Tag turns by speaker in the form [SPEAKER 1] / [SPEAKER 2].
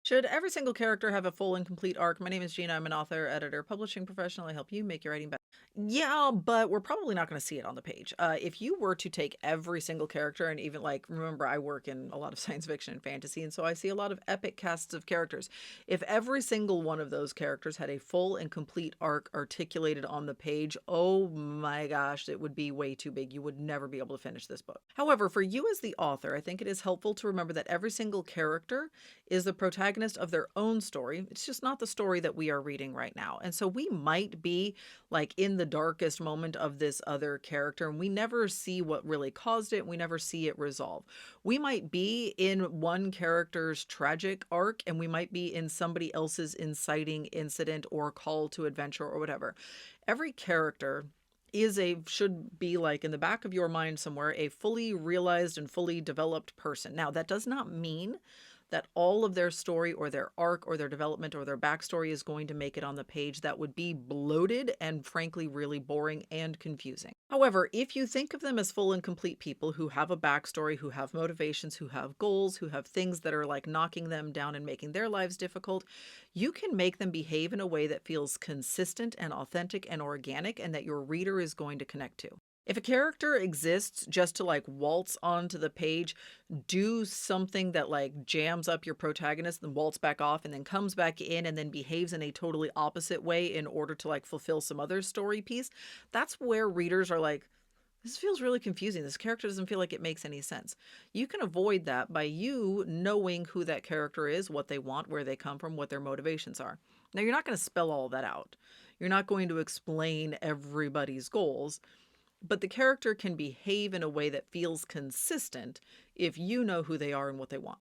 [SPEAKER 1] Should every single character have a full and complete arc? My name is Gina. I'm an author, editor, publishing professional. I help you make your writing better. Yeah, but we're probably not going to see it on the page. If you were to take every single character and even like, remember, I work in a lot of science fiction and fantasy, and so I see a lot of epic casts of characters. If every single one of those characters had a full and complete arc articulated on the page, oh my gosh, it would be way too big. You would never be able to finish this book. However, for you as the author, I think it is helpful to remember that every single character is the protagonist of their own story. It's just not the story that we are reading right now. And so we might be like in the darkest moment of this other character, and we never see what really caused it. We never see it resolve. We might be in one character's tragic arc, and we might be in somebody else's inciting incident or call to adventure or whatever. Every character should be like in the back of your mind somewhere a fully realized and fully developed person. Now, that does not mean that all of their story or their arc or their development or their backstory is going to make it on the page. That would be bloated and frankly really boring and confusing. However, if you think of them as full and complete people who have a backstory, who have motivations, who have goals, who have things that are like knocking them down and making their lives difficult, you can make them behave in a way that feels consistent and authentic and organic and that your reader is going to connect to. If a character exists just to like waltz onto the page, do something that like jams up your protagonist, then waltz back off and then comes back in and then behaves in a totally opposite way in order to like fulfill some other story piece, that's where readers are like, this feels really confusing. This character doesn't feel like it makes any sense. You can avoid that by you knowing who that character is, what they want, where they come from, what their motivations are. Now, you're not going to spell all that out. You're not going to explain everybody's goals, but the character can behave in a way that feels consistent if you know who they are and what they want.